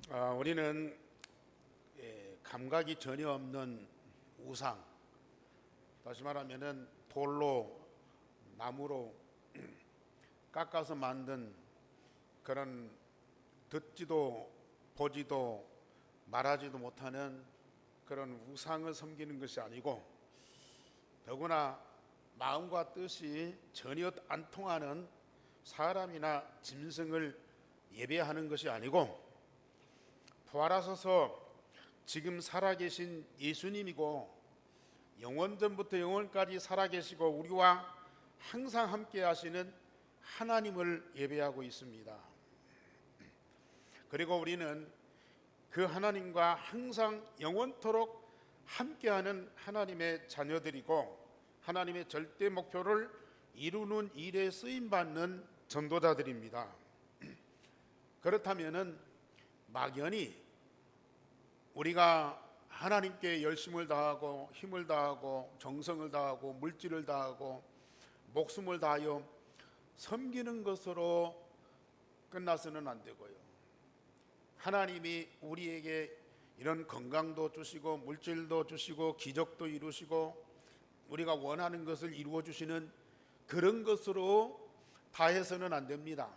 우리는 감각이 전혀 없는 우상, 다시 말하면은 돌로 나무로 깎아서 만든 그런 듣지도 보지도 말하지도 못하는 그런 우상을 섬기는 것이 아니고, 더구나 마음과 뜻이 전혀 안 통하는 사람이나 짐승을 예배하는 것이 아니고, 부활하셔서 지금 살아계신 예수님이고 영원전부터 영원까지 살아계시고 우리와 항상 함께 하시는 하나님을 예배하고 있습니다. 그리고 우리는 그 하나님과 항상 영원토록 함께하는 하나님의 자녀들이고, 하나님의 절대 목표를 이루는 일에 쓰임받는 전도자들입니다. 그렇다면은 막연히 우리가 하나님께 열심을 다하고 힘을 다하고 정성을 다하고 물질을 다하고 목숨을 다하여 섬기는 것으로 끝나서는 안 되고요. 하나님이 우리에게 이런 건강도 주시고 물질도 주시고 기적도 이루시고 우리가 원하는 것을 이루어 주시는 그런 것으로 다해서는 안 됩니다.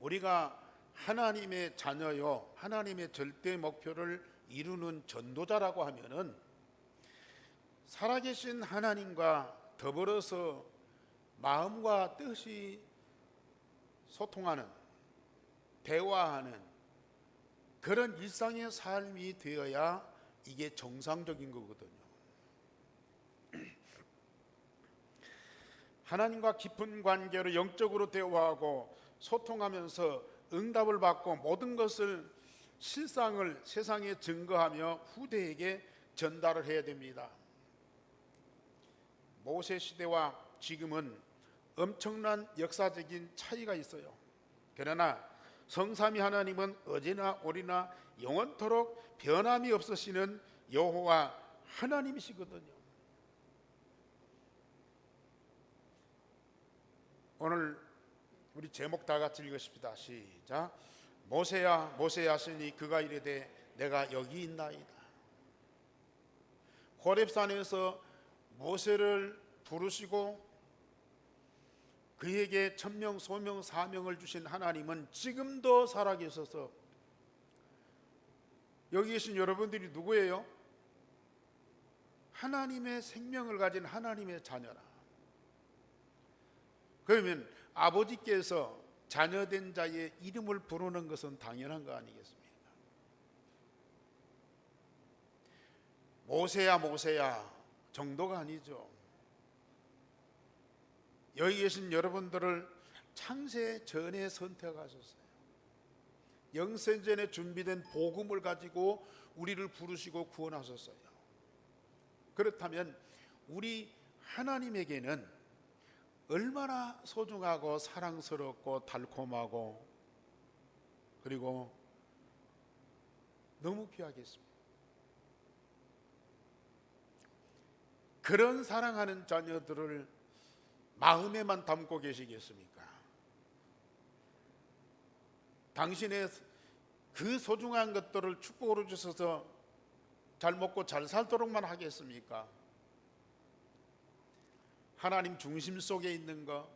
우리가 하나님의 자녀요, 하나님의 절대 목표를 이루는 전도자라고 하면은 살아계신 하나님과 더불어서 마음과 뜻이 소통하는, 대화하는 그런 일상의 삶이 되어야 이게 정상적인 거거든요. 하나님과 깊은 관계로 영적으로 대화하고 소통하면서 응답을 받고 모든 것을 실상을 세상에 증거하며 후대에게 전달을 해야 됩니다. 모세 시대와 지금은 엄청난 역사적인 차이가 있어요. 그러나 성삼위 하나님은 어제나 오리나 영원토록 변함이 없으시는 여호와 하나님이시거든요. 오늘 우리 제목 다 같이 읽으십시다. 시작. 모세야 모세야 하시니 그가 이르되 내가 여기 있나이다. 호렙산에서 모세를 부르시고 그에게 천명 소명 사명을 주신 하나님은 지금도 살아계셔서, 여기 계신 여러분들이 누구예요? 하나님의 생명을 가진 하나님의 자녀라. 그러면 아버지께서 자녀된 자의 이름을 부르는 것은 당연한 거 아니겠습니까? 모세야 모세야 정도가 아니죠. 여기 계신 여러분들을 창세 전에 선택하셨어요. 영생전에 준비된 복음을 가지고 우리를 부르시고 구원하셨어요. 그렇다면 우리 하나님에게는 얼마나 소중하고 사랑스럽고 달콤하고 그리고 너무 귀하겠습니다. 그런 사랑하는 자녀들을 마음에만 담고 계시겠습니까? 당신의 그 소중한 것들을 축복으로 주셔서 잘 먹고 잘 살도록만 하겠습니까? 하나님 중심 속에 있는 것,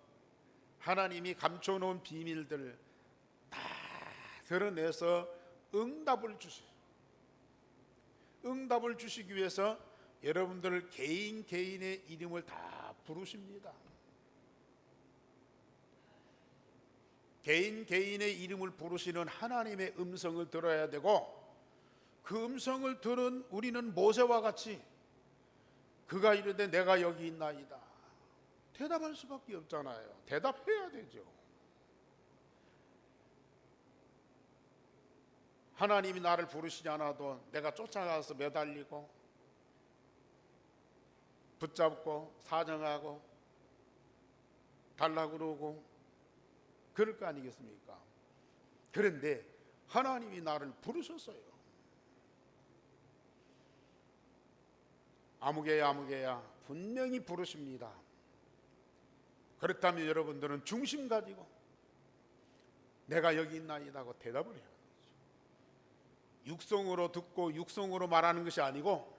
하나님이 감춰놓은 비밀들 다 드러내서 응답을 주시기 위해서 여러분들 개인 개인의 이름을 다 부르십니다. 개인 개인의 이름을 부르시는 하나님의 음성을 들어야 되고, 그 음성을 들은 우리는 모세와 같이 그가 이르되 내가 여기 있나이다 대답할 수밖에 없잖아요. 대답해야 되죠. 하나님이 나를 부르시지 않아도 내가 쫓아가서 매달리고 붙잡고 사정하고 달라고 그러고 그럴 거 아니겠습니까? 그런데 하나님이 나를 부르셨어요. 아무개야 아무개야 분명히 부르십니다. 그렇다면 여러분들은 중심 가지고 내가 여기 있나이다 고 대답을 해요. 육성으로 듣고 육성으로 말하는 것이 아니고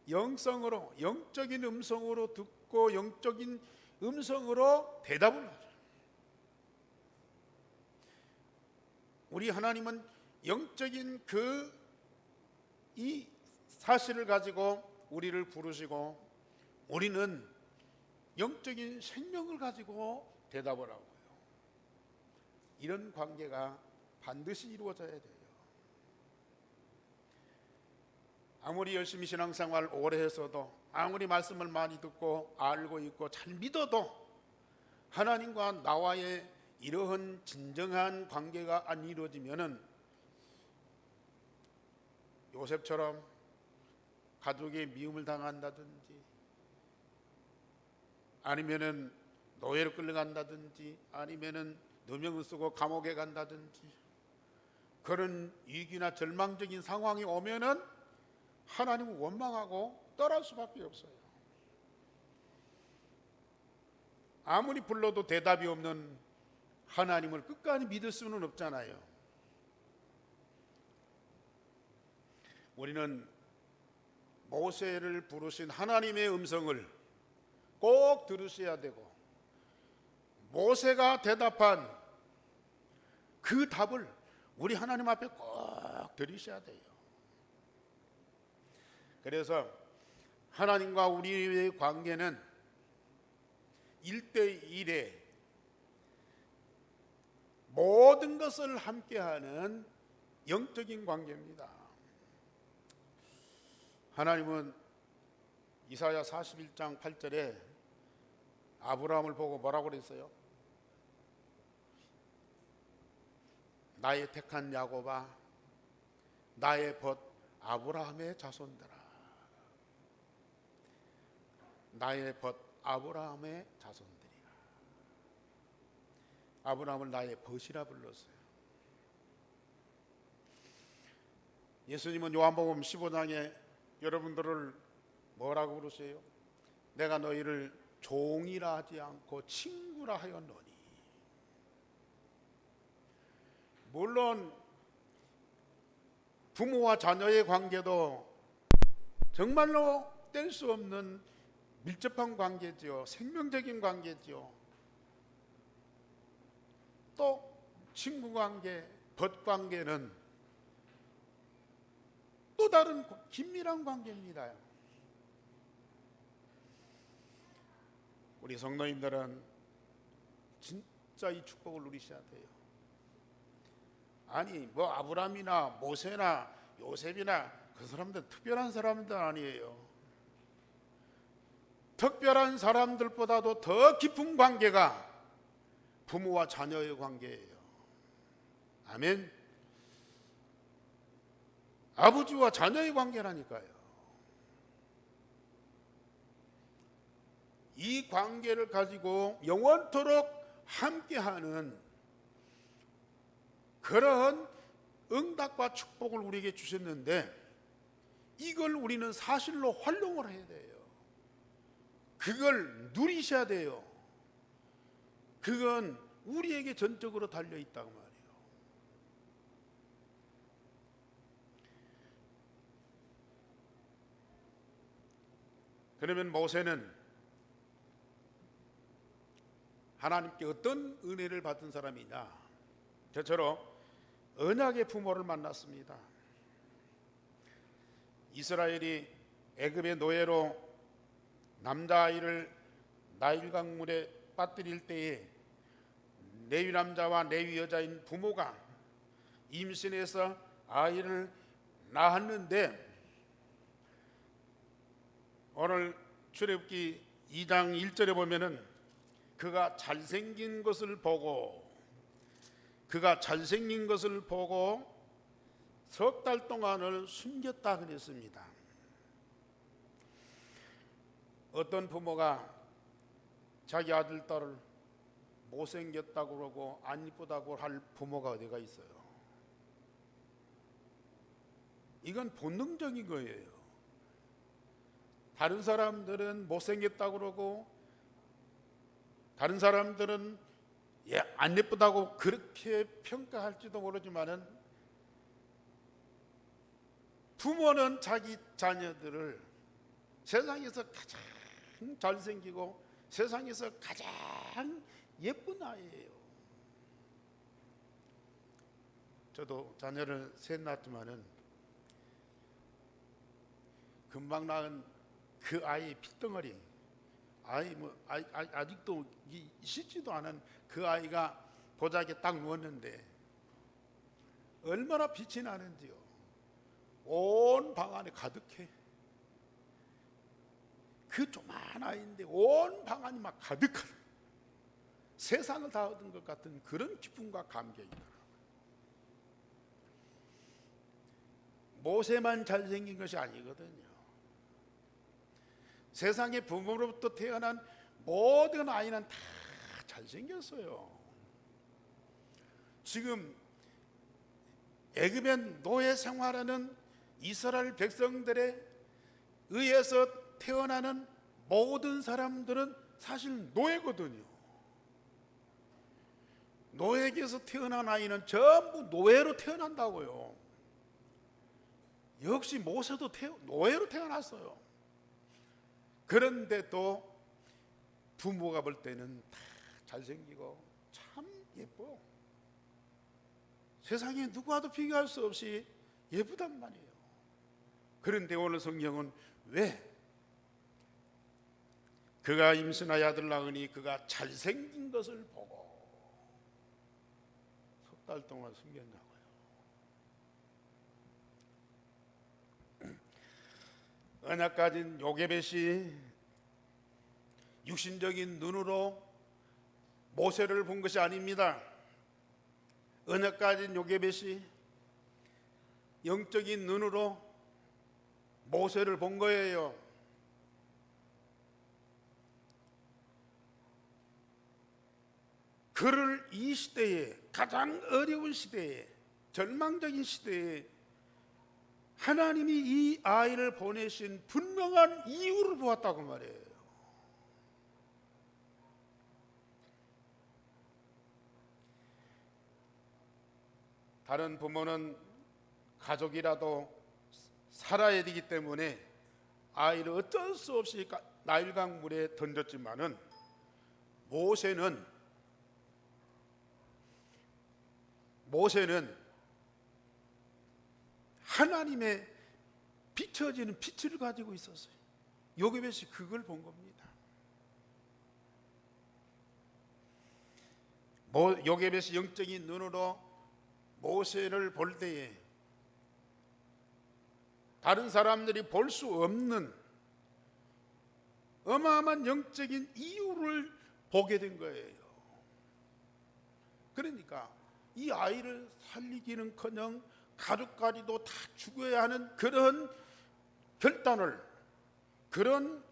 영성으로, 영적인 음성으로 듣고 영적인 음성으로 대답을 하죠. 우리 하나님은 영적인 이 사실을 가지고 우리를 부르시고 우리는 영적인 생명을 가지고 대답을 하고요. 이런 관계가 반드시 이루어져야 돼요. 아무리 열심히 신앙생활 오래 했어도, 아무리 말씀을 많이 듣고 알고 있고 잘 믿어도 하나님과 나와의 이러한 진정한 관계가 안 이루어지면은 요셉처럼 가족의 미움을 당한다든지, 아니면은 노예로 끌려간다든지, 아니면은 누명을 쓰고 감옥에 간다든지, 그런 위기나 절망적인 상황이 오면은 하나님은 원망하고 떠날 수밖에 없어요. 아무리 불러도 대답이 없는 하나님을 끝까지 믿을 수는 없잖아요. 우리는 모세를 부르신 하나님의 음성을 꼭 들으셔야 되고, 모세가 대답한 그 답을 우리 하나님 앞에 꼭 들으셔야 돼요. 그래서 하나님과 우리의 관계는 1대1의 모든 것을 함께하는 영적인 관계입니다. 하나님은 이사야 41장 8절에 아브라함을 보고 뭐라고 그랬어요? 나의 택한 야곱아, 나의 벗 아브라함의 자손들아. 나의 벗 아브라함의 자손들이라. 아브라함을 나의 벗이라 불렀어요. 예수님은 요한복음 15장에 여러분들을 뭐라고 부르세요? 내가 너희를 종이라 하지 않고 친구라 하였노니. 물론 부모와 자녀의 관계도 정말로 뗄 수 없는 밀접한 관계지요. 생명적인 관계지요. 또 친구 관계, 벗 관계는 또 다른 긴밀한 관계입니다. 우리 성도님들은 진짜 이 축복을 누리셔야 돼요. 아니 뭐 아브라함이나 모세나 요셉이나 그 사람들 특별한 사람들 아니에요. 특별한 사람들보다도 더 깊은 관계가 부모와 자녀의 관계예요. 아멘. 아버지와 자녀의 관계라니까요. 이 관계를 가지고 영원토록 함께하는 그런 응답과 축복을 우리에게 주셨는데, 이걸 우리는 사실로 활용을 해야 돼요. 그걸 누리셔야 돼요. 그건 우리에게 전적으로 달려있다고 말이에요. 그러면 모세는 하나님께 어떤 은혜를 받은 사람이냐? 저처럼 언약의 부모를 만났습니다. 이스라엘이 애굽의 노예로 남자아이를 나일 강물에 빠뜨릴 때에 레위 남자와 레위 여자인 부모가 임신해서 아이를 낳았는데, 오늘 출애굽기 2장 1절에 보면은 그가 잘생긴 것을 보고 석 달 동안을 숨겼다 그랬습니다. 어떤 부모가 자기 아들 딸을 못생겼다고 그러고 안 이쁘다고 할 부모가 어디가 있어요? 이건 본능적인 거예요. 다른 사람들은 못생겼다고 그러고, 다른 사람들은 안 예쁘다고 그렇게 평가할지도 모르지만은 부모는 자기 자녀들을 세상에서 가장 잘생기고 세상에서 가장 예쁜 아이예요. 저도 자녀를 셋 낳았지만은 금방 낳은 그 아이의 핏덩어리, 아직도 씻지도 않은 그 아이가 보자기에 딱 누웠는데 얼마나 빛이 나는지요. 온 방 안에 가득해. 그 조그만 아이인데 온 방 안이 막 가득한, 세상을 다 얻은 것 같은 그런 기쁨과 감격이더라고요. 모세만 잘생긴 것이 아니거든요. 세상의 부모로부터 태어난 모든 아이는 다 잘생겼어요. 지금 애굽의 노예 생활하는 이스라엘 백성들에 의해서 태어나는 모든 사람들은 사실 노예거든요. 노예에게서 태어난 아이는 전부 노예로 태어난다고요. 역시 모세도 노예로 태어났어요. 그런데도 부모가 볼 때는 다 잘생기고 참 예뻐. 세상에 누구와도 비교할 수 없이 예쁘단 말이에요. 그런데 오늘 성경은 왜 그가 임신하여 아들 낳으니 그가 잘생긴 것을 보고 석 달 동안 숨겼냐고요. 언약 가진 요게벳이 육신적인 눈으로 모세를 본 것이 아닙니다. 언약 가진 요게벳이 영적인 눈으로 모세를 본 거예요. 그를 이 시대에, 가장 어려운 시대에, 절망적인 시대에 하나님이 이 아이를 보내신 분명한 이유를 보았다고 말해요. 다른 부모는 가족이라도 살아야 되기 때문에 아이를 어쩔 수 없이 나일강 물에 던졌지만은 모세는 하나님의 비춰지는 빛을 가지고 있었어요. 요게벳이 그걸 본 겁니다. 요게벳이 영적인 눈으로 모세를 볼 때에 다른 사람들이 볼 수 없는 어마어마한 영적인 이유를 보게 된 거예요. 그러니까 이 아이를 살리기는커녕 가족까지도 다 죽어야 하는 그런 결단을, 그런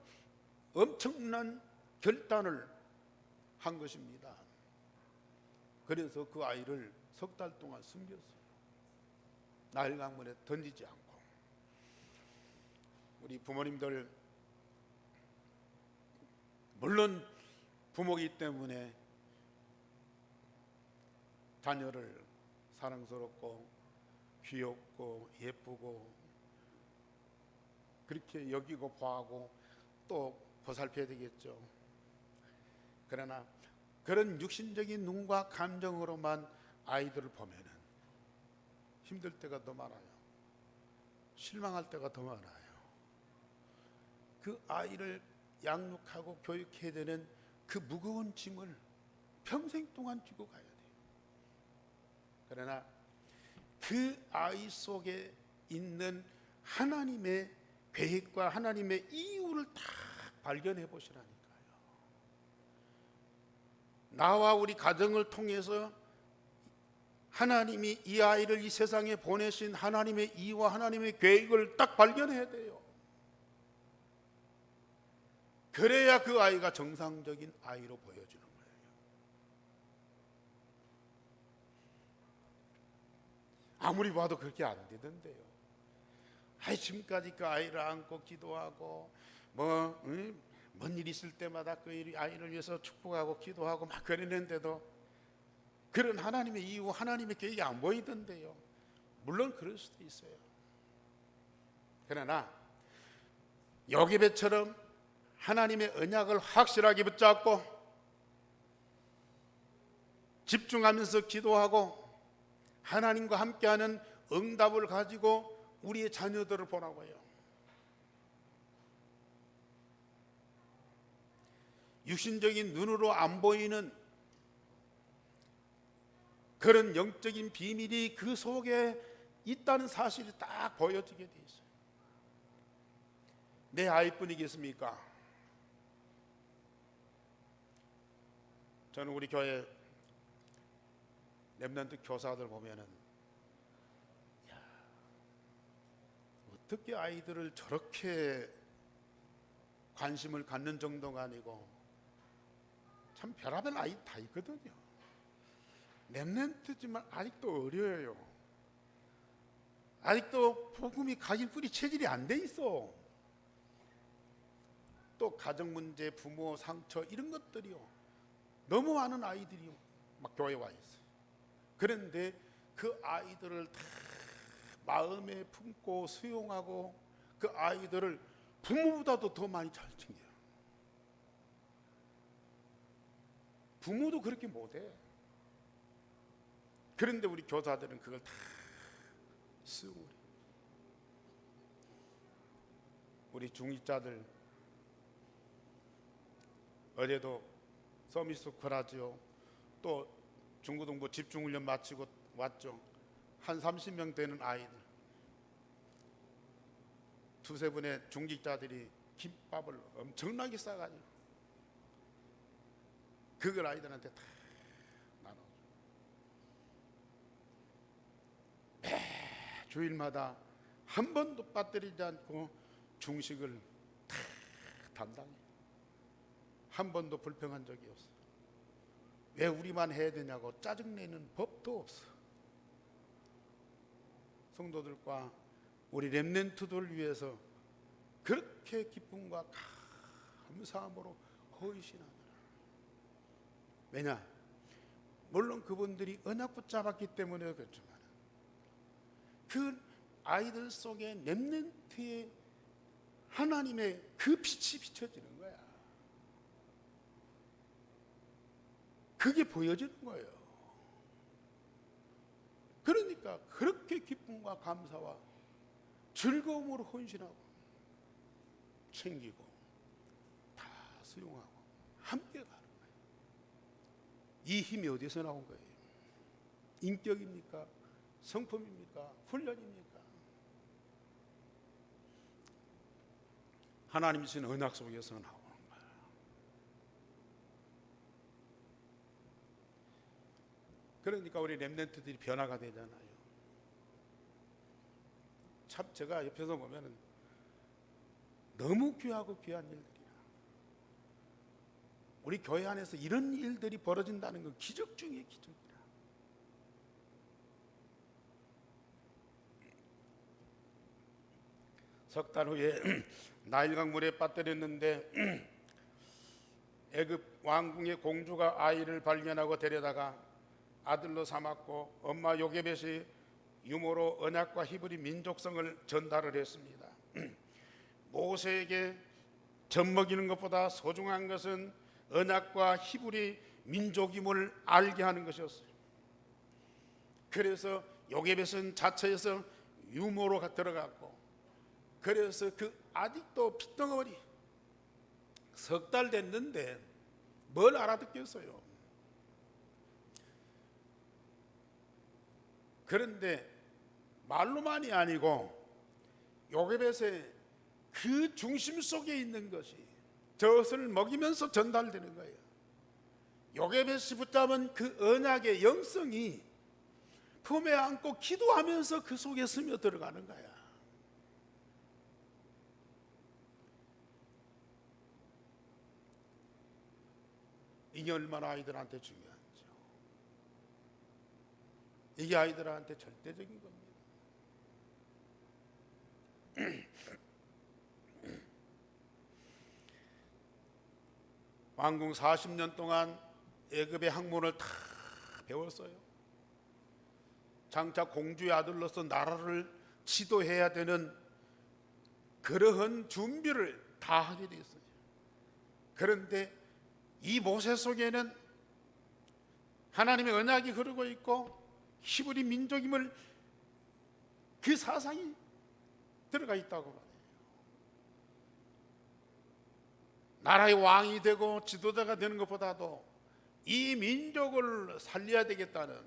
엄청난 결단을 한 것입니다. 그래서 그 아이를 석 달 동안 숨겼어요. 나일강물에 던지지 않고. 우리 부모님들 물론 부모이기 때문에 자녀를 사랑스럽고 귀엽고 예쁘고 그렇게 여기고 봐하고 또 보살펴야 되겠죠. 그러나 그런 육신적인 눈과 감정으로만 아이들을 보면은 힘들 때가 더 많아요. 실망할 때가 더 많아요. 그 아이를 양육하고 교육해야 되는 그 무거운 짐을 평생 동안 쥐고 가야 돼요. 그러나 그 아이 속에 있는 하나님의 계획과 하나님의 이유를 다 발견해 보시라니까요. 나와 우리 가정을 통해서 하나님이 이 아이를 이 세상에 보내신 하나님의 이유와 하나님의 계획을 딱 발견해야 돼요. 그래야 그 아이가 정상적인 아이로 보여지는 거예요. 아무리 봐도 그렇게 안 되던데요. 지금까지 그 아이를 안고 기도하고 뭔 일 있을 때마다 그 아이를 위해서 축복하고 기도하고 막 그랬는데도 그런 하나님의 이유, 하나님의 계획이 안 보이던데요. 물론 그럴 수도 있어요. 그러나 요게벳처럼 하나님의 언약을 확실하게 붙잡고 집중하면서 기도하고 하나님과 함께하는 응답을 가지고 우리의 자녀들을 보라고요. 육신적인 눈으로 안 보이는 그런 영적인 비밀이 그 속에 있다는 사실이 딱 보여지게 돼 있어요. 내 아이뿐이겠습니까? 저는 우리 교회 렘넌트 교사들 보면은 어떻게 아이들을 저렇게 관심을 갖는 정도가 아니고 참 별하별 아이 다 있거든요. 렘넌트지만 아직도 어려요. 아직도 복음이 각인 뿌리 체질이 안 돼 있어. 또 가정 문제, 부모 상처 이런 것들이요. 너무 많은 아이들이 막 교회에 와 있어요. 그런데 그 아이들을 다 마음에 품고 수용하고 그 아이들을 부모보다도 더 많이 잘 챙겨요. 부모도 그렇게 못해. 그런데 우리 교사들은 그걸 다 쓰고 우리 중직자들 어제도 서미스쿨 하죠. 또 중고등부 집중훈련 마치고 왔죠. 한 30명 되는 아이들 두세 분의 중직자들이 김밥을 엄청나게 싸가지고 그걸 아이들한테 다 나눠줘. 매 주일마다 한 번도 빠뜨리지 않고 중식을 다 담당해. 한 번도 불평한 적이 없어. 왜 우리만 해야 되냐고 짜증내는 법도 없어. 성도들과 우리 렘넌트들 위해서 그렇게 기쁨과 감사함으로 헌신하느라. 왜냐? 물론 그분들이 언약 붙잡았기 때문에 그렇지만 그 아이들 속에 렘넌트의 하나님의 그 빛이 비춰지는 거야. 그게 보여지는 거예요. 그러니까 그렇게 기쁨과 감사와 즐거움으로 헌신하고 챙기고 다 수용하고 함께 가는 거예요. 이 힘이 어디서 나온 거예요? 인격입니까? 성품입니까? 훈련입니까? 하나님 주신 언약 속에서 나오는 거예요. 그러니까 우리 렘넌트들이 변화가 되잖아요. 참 제가 옆에서 보면은 너무 귀하고 귀한 일들이야. 우리 교회 안에서 이런 일들이 벌어진다는 건 기적 중에 기적이야. 석 달 후에 나일강 물에 빠뜨렸는데 애굽 왕궁의 공주가 아이를 발견하고 데려다가 아들로 삼았고 엄마 요게벳이 유모로 언약과 히브리 민족성을 전달을 했습니다. 모세에게 젖먹이는 것보다 소중한 것은 언약과 히브리 민족임을 알게 하는 것이었어요. 그래서 요게벳은 자처에서 유모로 들어갔고, 그래서 그 아직도 핏덩어리 석 달 됐는데 뭘 알아듣겠어요. 그런데 말로만이 아니고 요게벳의 그 중심 속에 있는 것이 젖을 먹이면서 전달되는 거예요. 요게벳이 붙잡은 그 언약의 영성이 품에 안고 기도하면서 그 속에 스며 들어가는 거야. 이게 얼마나 아이들한테 중요한지요. 이게 아이들한테 절대적인 겁니다. 왕궁 40년 동안 애굽의 학문을 다 배웠어요. 장차 공주의 아들로서 나라를 지도해야 되는 그러한 준비를 다 하게 됐어요. 그런데 이 모세 속에는 하나님의 언약이 흐르고 있고 히브리 민족임을 그 사상이 들어가 있다고 말해요. 나라의 왕이 되고 지도자가 되는 것보다도 이 민족을 살려야 되겠다는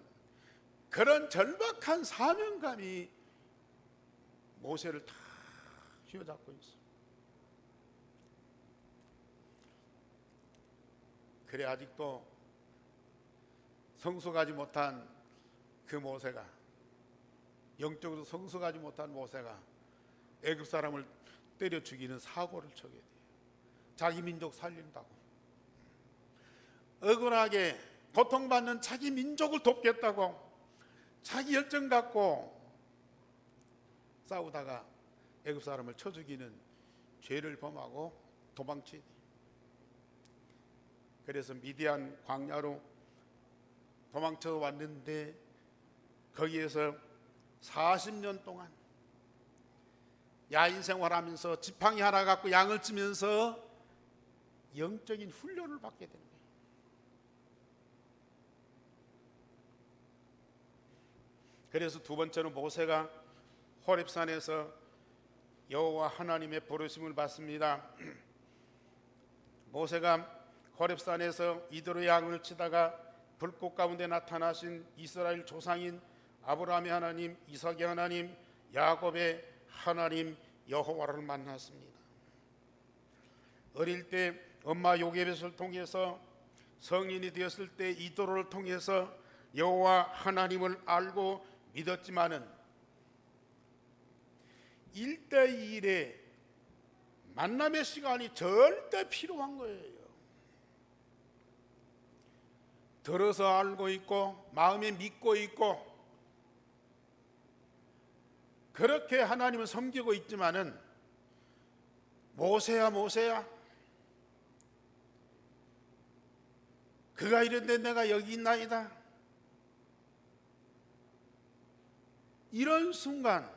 그런 절박한 사명감이 모세를 다 휘어잡고 있어요. 그래 아직도 성숙하지 못한 그 모세가, 영적으로 성숙하지 못한 모세가 애굽 사람을 때려 죽이는 사고를 쳐게 돼요. 자기 민족 살린다고 억울하게 고통받는 자기 민족을 돕겠다고 자기 열정 갖고 싸우다가 애굽 사람을 쳐 죽이는 죄를 범하고 도망치니, 그래서 미디안 광야로 도망쳐 왔는데 거기에서 40년 동안 야인 생활하면서 지팡이 하나 갖고 양을 치면서 영적인 훈련을 받게 되는 거예요. 그래서 두 번째는 모세가 호렙산에서 여호와 하나님의 부르심을 받습니다. 모세가 호렙산에서 이도로 양을 치다가 불꽃 가운데 나타나신 이스라엘 조상인 아브라함의 하나님, 이삭의 하나님, 야곱의 하나님 여호와를 만났습니다. 어릴 때 엄마 요게벳을 통해서 성인이 되었을 때 이도로를 통해서 여호와 하나님을 알고 믿었지만은 1대1의 만남의 시간이 절대 필요한 거예요. 들어서 알고 있고 마음에 믿고 있고 그렇게 하나님을 섬기고 있지만은 모세야 그가 이런데 내가 여기 있나이다, 이런 순간,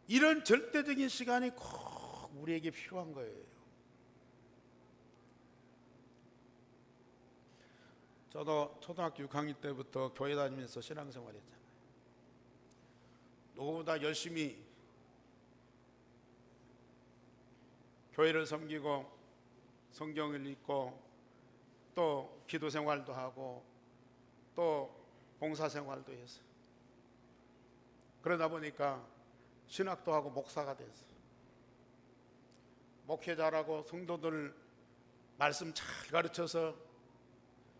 이런 절대적인 시간이 꼭 우리에게 필요한 거예요. 저도 초등학교 6학년 때부터 교회 다니면서 신앙생활 했잖아요. 누구보다 열심히 교회를 섬기고 성경을 읽고 또 기도 생활도 하고 또 봉사 생활도 했어요. 그러다 보니까 신학도 하고 목사가 됐어요. 목회자라고 성도들 말씀 잘 가르쳐서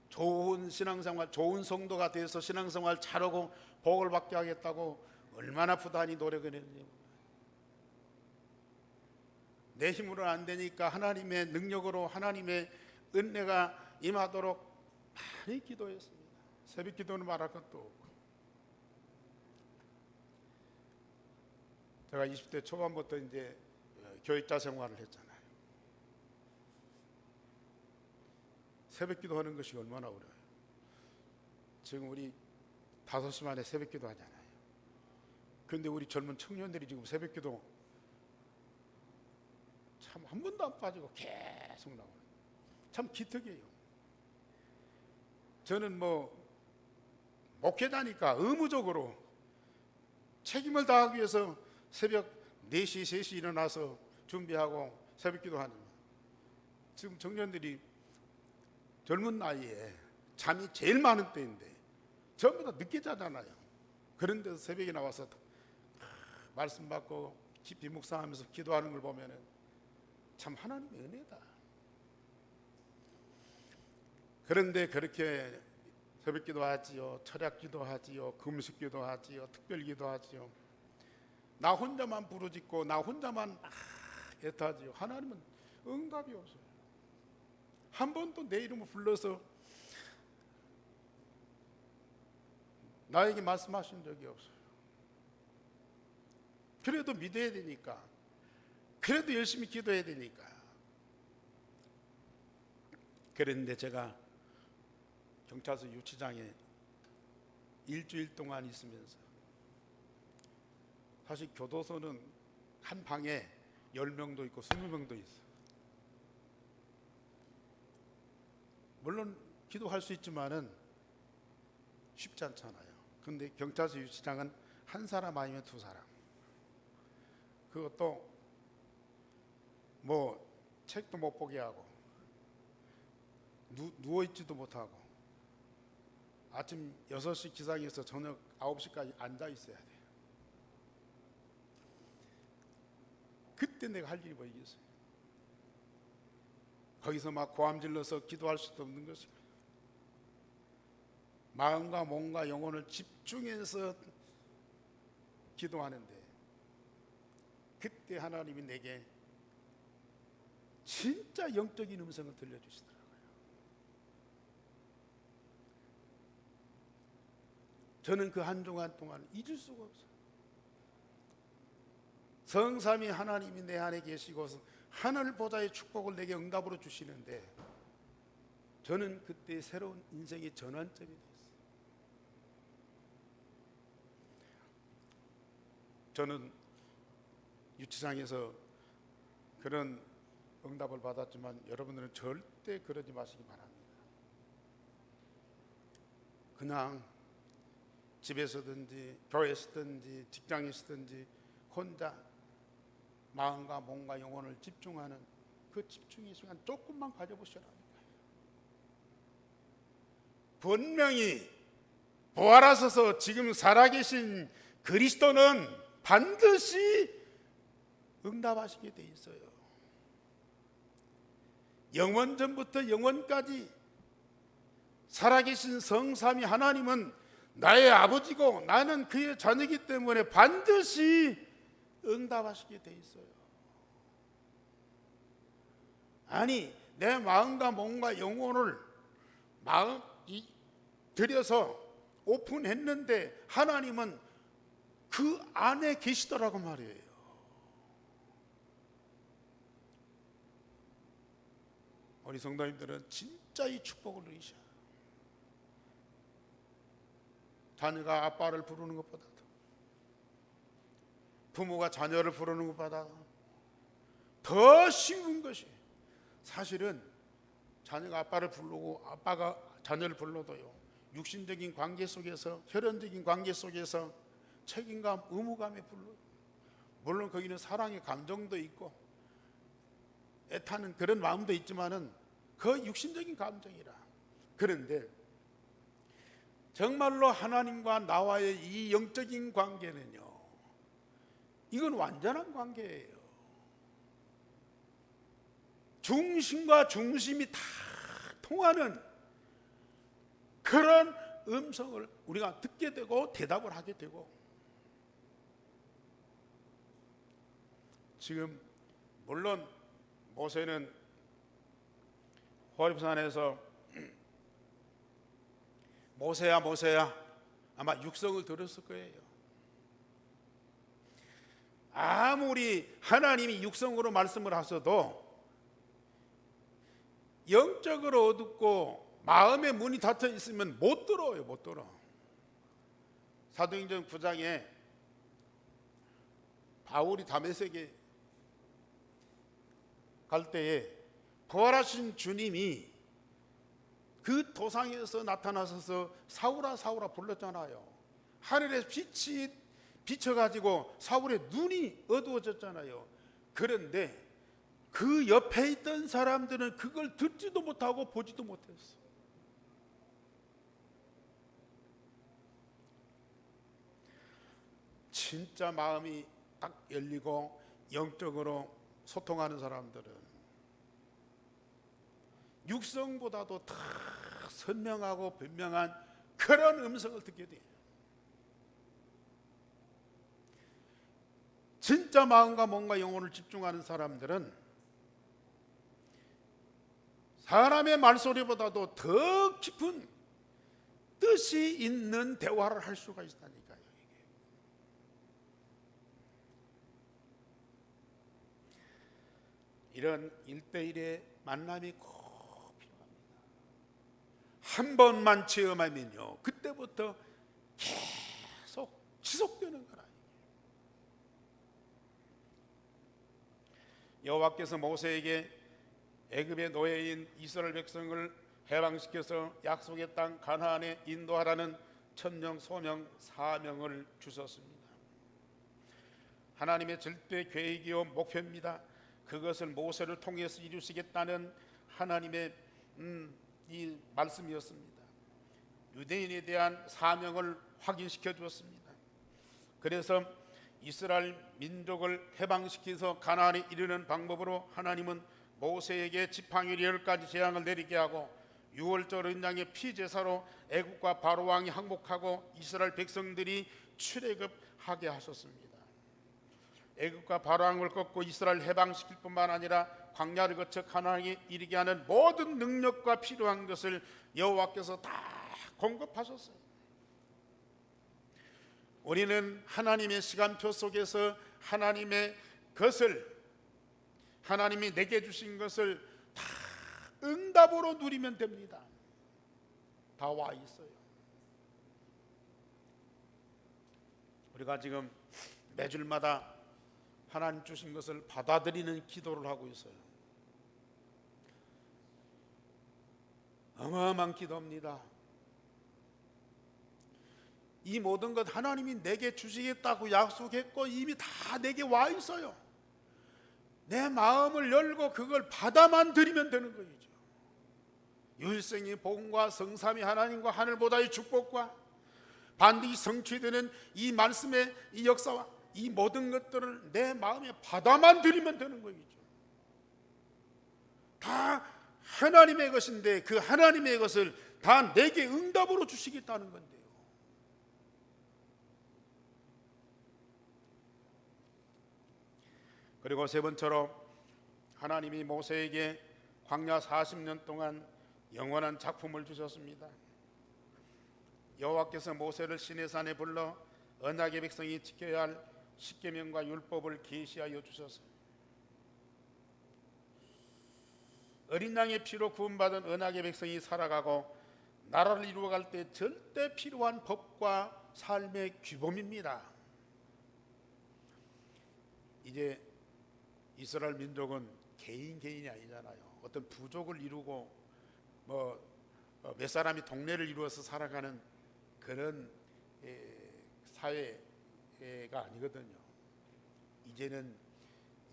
좋은 신앙생활, 좋은 성도가 돼서 신앙생활 잘하고 복을 받게 하겠다고 얼마나 부단히 노력을 했는지. 내 힘으로는 안 되니까 하나님의 능력으로 하나님의 은혜가 임하도록 많이 기도했습니다. 새벽 기도는 말할 것도 없고. 제가 20대 초반부터 이제 교육자 생활을 했잖아요. 새벽 기도하는 것이 얼마나 어려워요. 지금 우리 5시 만에 새벽 기도 하잖아요. 그런데 우리 젊은 청년들이 지금 새벽 기도 참 한 번도 안 빠지고 계속 나오는, 참 기특해요. 저는 목회자니까 의무적으로 책임을 다하기 위해서 새벽 4시, 3시 일어나서 준비하고 새벽 기도하는 거예요. 지금 청년들이 젊은 나이에 잠이 제일 많은 때인데 전부 다 늦게 자잖아요. 그런데도 새벽에 나와서 말씀 받고 깊이 묵상하면서 기도하는 걸 보면은 참 하나님의 은혜다. 그런데 그렇게 새벽 기도하지요, 철학 기도하지요, 금식 기도하지요, 특별 기도하지요. 나 혼자만 부르짖고 나 혼자만 애타지요. 하나님은 응답이 없어요. 한 번도 내 이름을 불러서 나에게 말씀하신 적이 없어요. 그래도 믿어야 되니까, 그래도 열심히 기도해야 되니까. 그런데 제가 경찰서 유치장에 일주일 동안 있으면서, 사실 교도소는 한 방에 10명도 있고 20명도 있어. 물론 기도할 수 있지만은 쉽지 않잖아요. 근데 경찰서 유치장은 한 사람 아니면 두 사람. 그것도 뭐 책도 못 보게 하고 누워있지도 못하고 아침 6시 기상에서 저녁 9시까지 앉아 있어야 돼. 그때 내가 할 일이 뭐 있겠어요? 거기서 막 고함 질러서 기도할 수도 없는 것이고, 마음과 몸과 영혼을 집중해서 기도하는데, 그때 하나님이 내게 진짜 영적인 음성을 들려주시더라고요. 저는 그 한 주간 동안 잊을 수가 없어요. 성삼위 하나님이 내 안에 계시고 하늘 보좌의 축복을 내게 응답으로 주시는데, 저는 그때 새로운 인생의 전환점이 됐어요. 저는 유치장에서 그런 응답을 받았지만 여러분들은 절대 그러지 마시기 바랍니다. 그냥 집에서든지 교회에서든지 직장에서든지 혼자 마음과 몸과 영혼을 집중하는 그 집중의 시간 조금만 가져보시라니까요. 분명히 부활하셔서 지금 살아계신 그리스도는 반드시 응답하시게 돼 있어요. 영원 전부터 영원까지 살아계신 성삼위 하나님은 나의 아버지고 나는 그의 자녀이기 때문에 반드시 응답하시게 돼 있어요. 아니, 내 마음과 몸과 영혼을 들여서 오픈했는데 하나님은 그 안에 계시더라고 말이에요. 우리 성도님들은 진짜 이 축복을 누리셔. 자녀가 아빠를 부르는 것보다도, 부모가 자녀를 부르는 것보다 더 쉬운 것이, 사실은 자녀가 아빠를 부르고 아빠가 자녀를 불러도요, 육신적인 관계 속에서, 혈연적인 관계 속에서 책임감, 의무감에 불러요. 물론 거기는 사랑의 감정도 있고 애타는 그런 마음도 있지만은 그 육신적인 감정이라. 그런데 정말로 하나님과 나와의 이 영적인 관계는요, 이건 완전한 관계예요. 중심과 중심이 다 통하는 그런 음성을 우리가 듣게 되고 대답을 하게 되고, 지금 물론 모세는 호렙산에서 모세야 모세야 아마 육성을 들었을 거예요. 아무리 하나님이 육성으로 말씀을 하셔도 영적으로 어둡고 마음의 문이 닫혀 있으면 못 들어요. 못 들어. 사도행전 9장에 바울이 다메섹에 갈 때에 부활하신 주님이 그 도상에서 나타나셔서 사울아 사울아 불렀잖아요. 하늘에 빛이 비쳐가지고 사울의 눈이 어두워졌잖아요. 그런데 그 옆에 있던 사람들은 그걸 듣지도 못하고 보지도 못했어. 진짜 마음이 딱 열리고 영적으로 소통하는 사람들은 육성보다도 더 선명하고 분명한 그런 음성을 듣게 돼요. 진짜 마음과 몸과 영혼을 집중하는 사람들은 사람의 말소리보다도 더 깊은 뜻이 있는 대화를 할 수가 있다니까요. 이런 1대1의 만남이 꼭 필요합니다. 한 번만 체험하면요, 그때부터 계속 지속되는 거라. 여호와께서 모세에게 애굽의 노예인 이스라엘 백성을 해방시켜서 약속의 땅 가나안에 인도하라는 천명 소명 사명을 주셨습니다. 하나님의 절대 계획이요 목표입니다. 그것을 모세를 통해서 이루시겠다는 하나님의 이 말씀이었습니다. 유대인에 대한 사명을 확인시켜 주었습니다. 그래서 이스라엘 민족을 해방시켜서 가나안에 이르는 방법으로 하나님은 모세에게 지팡이 10가지 재앙을 내리게 하고 6월절 어린 양의 피제사로 애국과 바로 왕이 항복하고 이스라엘 백성들이 출애굽하게 하셨습니다. 애국과 바로 왕을 꺾고 이스라엘 해방시킬 뿐만 아니라 광야를 거쳐 가나안에 이르게 하는 모든 능력과 필요한 것을 여호와께서 다 공급하셨어요. 우리는 하나님의 시간표 속에서 하나님의 것을, 하나님이 내게 주신 것을 다 응답으로 누리면 됩니다. 다 와 있어요. 우리가 지금 매주마다 하나님 주신 것을 받아들이는 기도를 하고 있어요. 어마어마한 기도입니다. 이 모든 것 하나님이 내게 주시겠다고 약속했고 이미 다 내게 와 있어요. 내 마음을 열고 그걸 받아만 드리면 되는 거죠. 일생의 복음과 성삼위 하나님과 하늘보다의 축복과 반드시 성취되는 이 말씀의 이 역사와 이 모든 것들을 내 마음에 받아만 드리면 되는 거죠. 다 하나님의 것인데 그 하나님의 것을 다 내게 응답으로 주시겠다는 건데요. 그리고 세 번째로 하나님이 모세에게 광야 40년 동안 영원한 작품을 주셨습니다. 여호와께서 모세를 시내산에 불러 언약의 백성이 지켜야 할 십계명과 율법을 계시하여 주셨어요. 어린 양의 피로 구원받은 언약의 백성이 살아가고 나라를 이루어갈 때 절대 필요한 법과 삶의 규범입니다. 이제 이스라엘 민족은 개인이 아니잖아요. 어떤 부족을 이루고 몇 사람이 동네를 이루어서 살아가는 그런 사회가 아니거든요. 이제는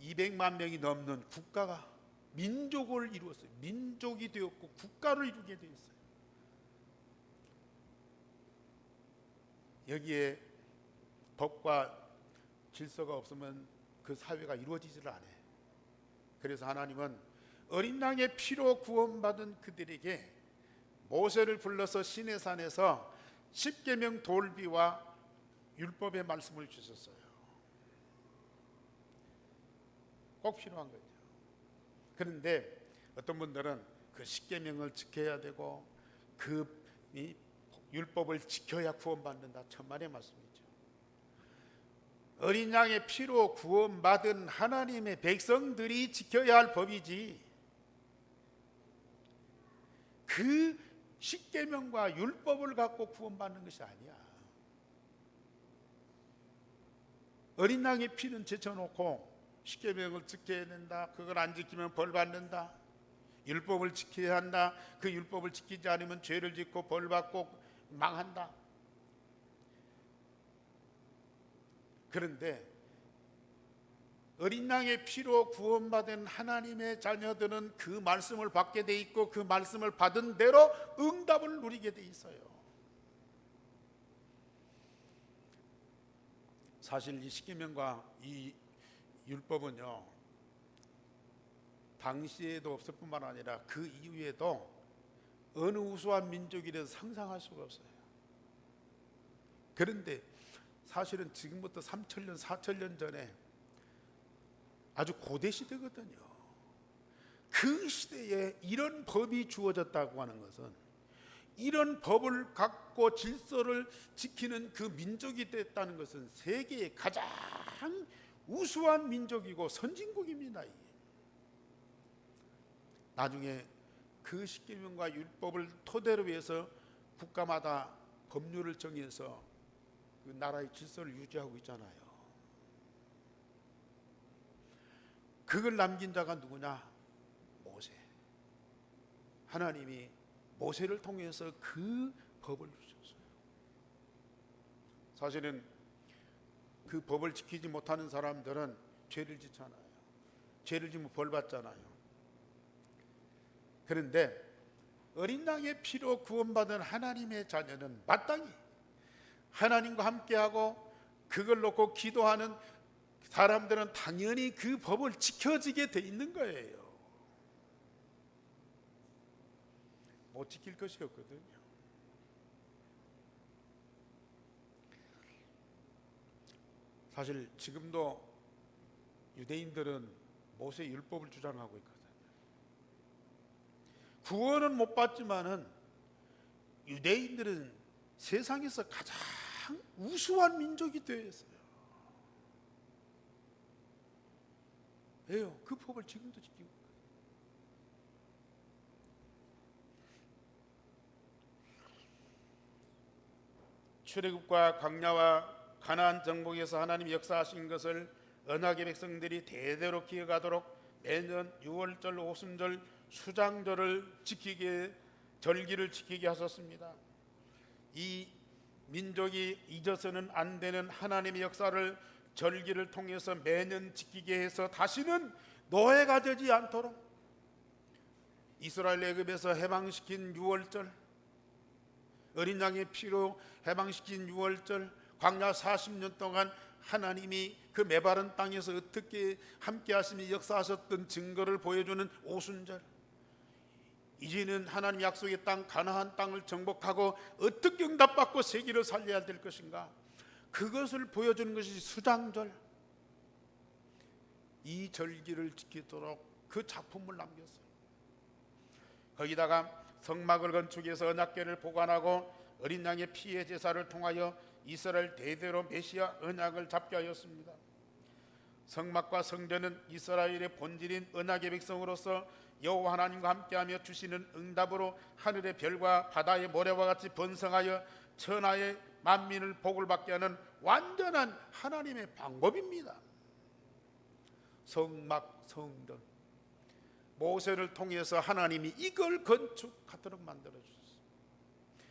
200만 명이 넘는 국가가 민족을 이루었어요. 민족이 되었고 국가를 이루게 되어 있어요. 여기에 법과 질서가 없으면 그 사회가 이루어지질 않아요. 그래서 하나님은 어린 양의 피로 구원받은 그들에게 모세를 불러서 시내산에서 십계명 돌비와 율법의 말씀을 주셨어요. 꼭 필요한 거죠. 그런데 어떤 분들은 그 십계명을 지켜야 되고 그 율법을 지켜야 구원받는다. 천만의 말씀이죠. 어린 양의 피로 구원받은 하나님의 백성들이 지켜야 할 법이지 그 십계명과 율법을 갖고 구원받는 것이 아니야. 어린 양의 피는 제쳐놓고 십계명을 지켜야 된다. 그걸 안 지키면 벌 받는다. 율법을 지켜야 한다. 그 율법을 지키지 않으면 죄를 짓고 벌 받고 망한다. 그런데 어린 양의 피로 구원받은 하나님의 자녀들은 그 말씀을 받게 돼 있고 그 말씀을 받은 대로 응답을 누리게 돼 있어요. 사실 이 십계명과 이 율법은요, 당시에도 없을 뿐만 아니라 그 이후에도 어느 우수한 민족이라도 상상할 수가 없어요. 그런데 사실은 지금부터 3,000년, 4,000년 전에 아주 고대 시대거든요. 그 시대에 이런 법이 주어졌다고 하는 것은 이런 법을 갖고 질서를 지키는 그 민족이 됐다는 것은 세계의 가장 우수한 민족이고 선진국입니다. 나중에 그 십계명과 율법을 토대로 해서 국가마다 법률을 정해서 그 나라의 질서를 유지하고 있잖아요. 그걸 남긴 자가 누구냐? 모세. 하나님이 모세를 통해서 그 법을 주셨어요. 사실은 그 법을 지키지 못하는 사람들은 죄를 짓잖아요. 죄를 지면 벌 받잖아요. 그런데 어린 양의 피로 구원받은 하나님의 자녀는 마땅히 하나님과 함께하고 그걸 놓고 기도하는 사람들은 당연히 그 법을 지켜지게 돼 있는 거예요. 못 지킬 것이 없거든요. 사실 지금도 유대인들은 모세 율법을 주장하고 있거든요. 구원은 못 받지만은 유대인들은 세상에서 가장 우수한 민족이 되었어요. 왜요? 그 법을 지금도 지키고 있어요. 출애굽과 광야와 가나안 정복에서 하나님이 역사하신 것을 언약의 백성들이 대대로 기억하도록 매년 6월절, 오순절, 수장절을 지키게, 절기를 지키게 하셨습니다. 이 민족이 잊어서는 안 되는 하나님의 역사를 절기를 통해서 매년 지키게 해서 다시는 노예가 되지 않도록 이스라엘 애굽에서 해방시킨 6월절, 어린 양의 피로 해방시킨 6월절, 광야 40년 동안 하나님이 그 메바른 땅에서 어떻게 함께 하시며 역사하셨던 증거를 보여주는 오순절, 이제는 하나님 약속의 땅 가나안 땅을 정복하고 어떻게 응답받고 세계를 살려야 될 것인가, 그것을 보여주는 것이 수장절. 이 절기를 지키도록 그 작품을 남겼어요. 거기다가 성막을 건축해서 언약궤를 보관하고 어린 양의 피의 제사를 통하여 이스라엘 대대로 메시아 언약을 잡게 하였습니다. 성막과 성전은 이스라엘의 본질인 언약의 백성으로서 여호와 하나님과 함께하며 주시는 응답으로 하늘의 별과 바다의 모래와 같이 번성하여 천하의 만민을 복을 받게 하는 완전한 하나님의 방법입니다. 성막, 성전, 모세를 통해서 하나님이 이걸 건축하도록 만들어 주셨어요.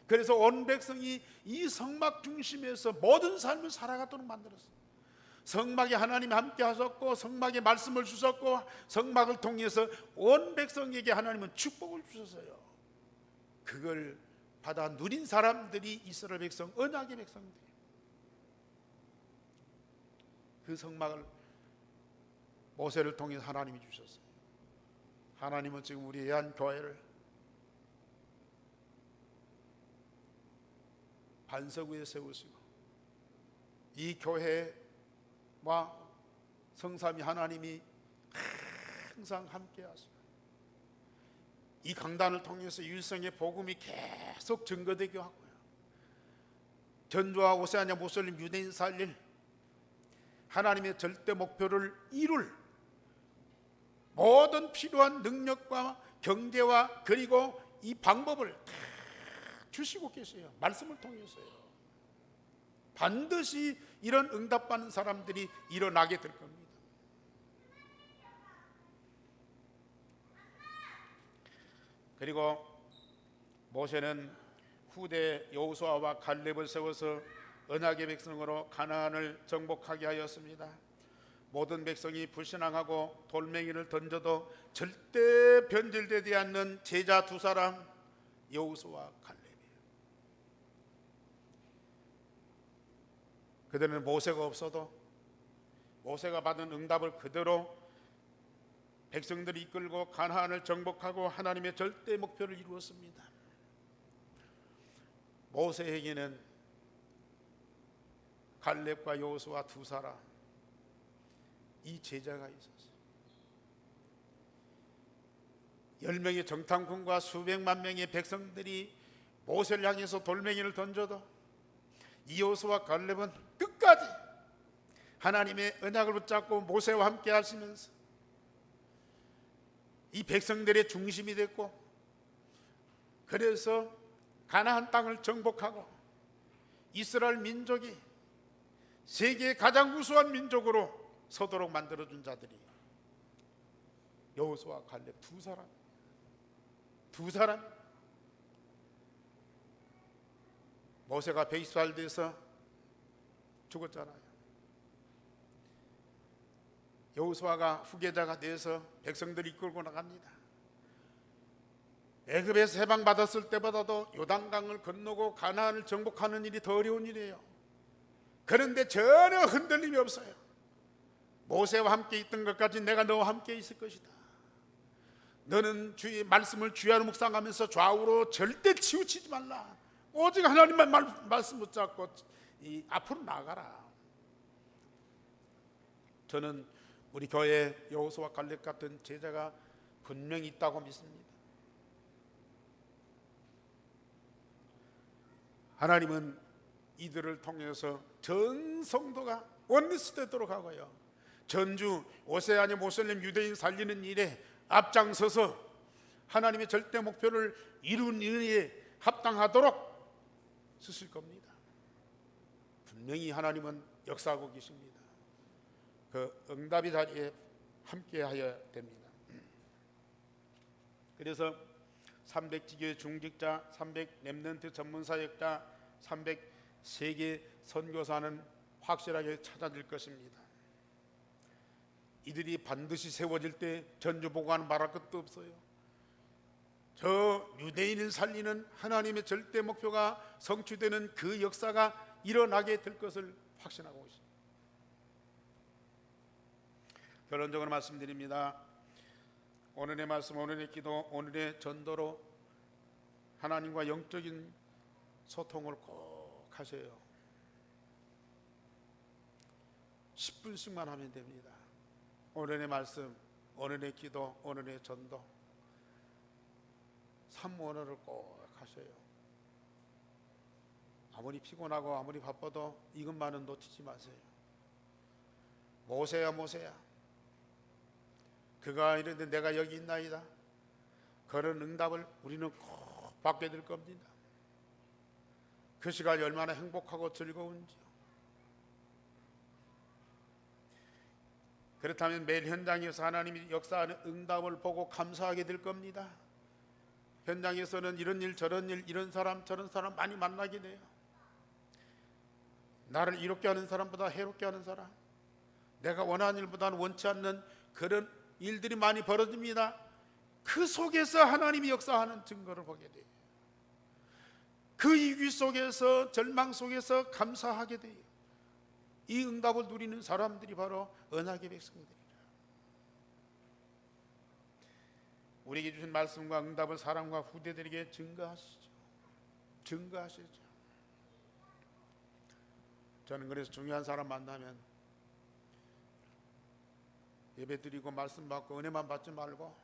그래서 온 백성이 이 성막 중심에서 모든 삶을 살아가도록 만들었어요. 성막에 하나님이 함께 하셨고 성막에 말씀을 주셨고 성막을 통해서 온 백성에게 하나님은 축복을 주셨어요. 그걸 받아 누린 사람들이 이스라엘 백성, 언약의 백성들. 그 성막을 모세를 통해서 하나님이 주셨어요. 하나님은 지금 우리 애한교회를 반석 위에 세우시고 이 교회와 성삼위 하나님이 항상 함께 하시고 이 강단을 통해서 일성의 복음이 계속 증거되게 하고요. 전주와 오세아니아 모슬림 유대인 살릴 하나님의 절대 목표를 이룰 모든 필요한 능력과 경제와 그리고 이 방법을 다 주시고 계세요. 말씀을 통해서요. 반드시 이런 응답받는 사람들이 일어나게 될 겁니다. 그리고 모세는 후대 여호수아와 갈렙을 세워서 언약의 백성으로 가나안을 정복하게 하였습니다. 모든 백성이 불신앙하고 돌멩이를 던져도 절대 변질되지 않는 제자 두 사람, 여호수아와 갈렙이에요. 그들은 모세가 없어도 모세가 받은 응답을 그대로 백성들이 이끌고 가나안을 정복하고 하나님의 절대 목표를 이루었습니다. 모세에게는 갈렙과 여호수아 두 사람, 이 제자가 있었어요. 10명의 정탐꾼과 수백만 명의 백성들이 모세를 향해서 돌멩이를 던져도 여호수아와 갈렙은 끝까지 하나님의 언약을 붙잡고 모세와 함께 하시면서 이 백성들의 중심이 됐고, 그래서 가나안 땅을 정복하고 이스라엘 민족이 세계의 가장 우수한 민족으로 서도록 만들어준 자들이 여호수아 갈렙 두 사람. 모세가 120살 돼서 죽었잖아요. 여호수아가 후계자가 돼서 백성들을 이끌고 나갑니다. 애굽에서 해방받았을 때보다도 요단강을 건너고 가나안을 정복하는 일이 더 어려운 일이에요. 그런데 전혀 흔들림이 없어요. 모세와 함께 있던 것까지 내가 너와 함께 있을 것이다. 너는 주의 말씀을 주야로 묵상하면서 좌우로 절대 치우치지 말라. 오직 하나님만 말씀 붙잡고 앞으로 나가라. 저는 우리 교회에 여호수아 갈렙 같은 제자가 분명히 있다고 믿습니다. 하나님은 이들을 통해서 전 성도가 원리스 되도록 하고요, 전주 오세아니 모슬림 유대인 살리는 일에 앞장서서 하나님의 절대 목표를 이룬 일에 합당하도록 쓰실 겁니다. 분명히 하나님은 역사하고 계십니다. 그 응답의 자리에 함께하여야 됩니다. 그래서 300지교의 중직자, 300 렘넌트 전문사역자, 300세계 선교사는 확실하게 찾아질 것입니다. 이들이 반드시 세워질 때 전주보고는 말할 것도 없어요. 저 유대인을 살리는 하나님의 절대 목표가 성취되는 그 역사가 일어나게 될 것을 확신하고 있습니다. 결론적으로 말씀드립니다. 오늘의 말씀, 오늘의 기도, 오늘의 전도로 하나님과 영적인 소통을 꼭 하세요. 10분씩만 하면 됩니다. 오늘의 말씀, 오늘의 기도, 오늘의 전도, 삼원어를 꼭 하세요. 아무리 피곤하고 아무리 바빠도 이것만은 놓치지 마세요. 모세야 모세야, 그가 이르되 내가 여기 있나이다. 그런 응답을 우리는 꼭 받게 될 겁니다. 그 시간이 얼마나 행복하고 즐거운지요. 그렇다면 매일 현장에서 하나님이 역사하는 응답을 보고 감사하게 될 겁니다. 현장에서는 이런 일 저런 일, 이런 사람 저런 사람 많이 만나게 돼요. 나를 이롭게 하는 사람보다 해롭게 하는 사람, 내가 원하는 일보다는 원치 않는 그런 일들이 많이 벌어집니다. 그 속에서 하나님이 역사하는 증거를 보게 돼요. 그 위기 속에서, 절망 속에서 감사하게 돼요. 이 응답을 누리는 사람들이 바로 언약의 백성들이에요. 우리에게 주신 말씀과 응답을 사람과 후대들에게 증거하시죠. 증거하시죠. 저는 그래서 중요한 사람 만나면 예배 드리고 말씀 받고 은혜만 받지 말고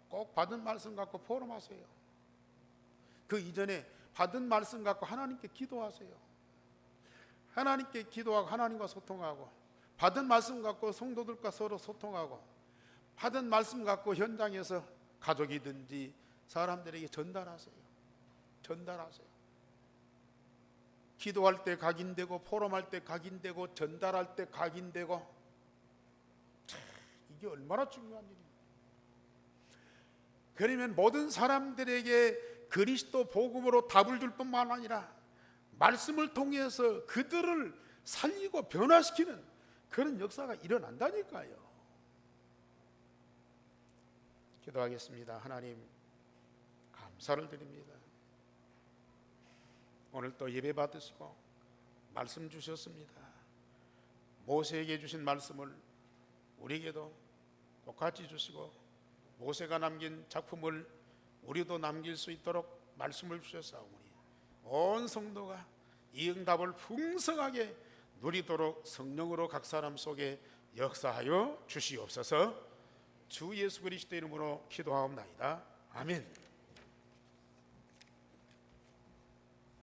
꼭 받은 말씀 갖고 포럼하세요. 그 이전에 받은 말씀 갖고 하나님께 기도하세요. 하나님께 기도하고 하나님과 소통하고, 받은 말씀 갖고 성도들과 서로 소통하고, 받은 말씀 갖고 현장에서 가족이든지 사람들에게 전달하세요. 전달하세요. 기도할 때 각인되고, 포럼할 때 각인되고, 전달할 때 각인되고, 이게 얼마나 중요한 일입니까? 그러면 모든 사람들에게 그리스도 복음으로 답을 줄 뿐만 아니라 말씀을 통해서 그들을 살리고 변화시키는 그런 역사가 일어난다니까요. 기도하겠습니다. 하나님, 감사를 드립니다. 오늘 또 예배 받으시고 말씀 주셨습니다. 모세에게 주신 말씀을 우리에게도 똑같이 주시고, 모세가 남긴 작품을 우리도 남길 수 있도록 말씀을 주셨사오니 온 성도가 이 응답을 풍성하게 누리도록 성령으로 각 사람 속에 역사하여 주시옵소서. 주 예수 그리스도 이름으로 기도하옵나이다. 아멘.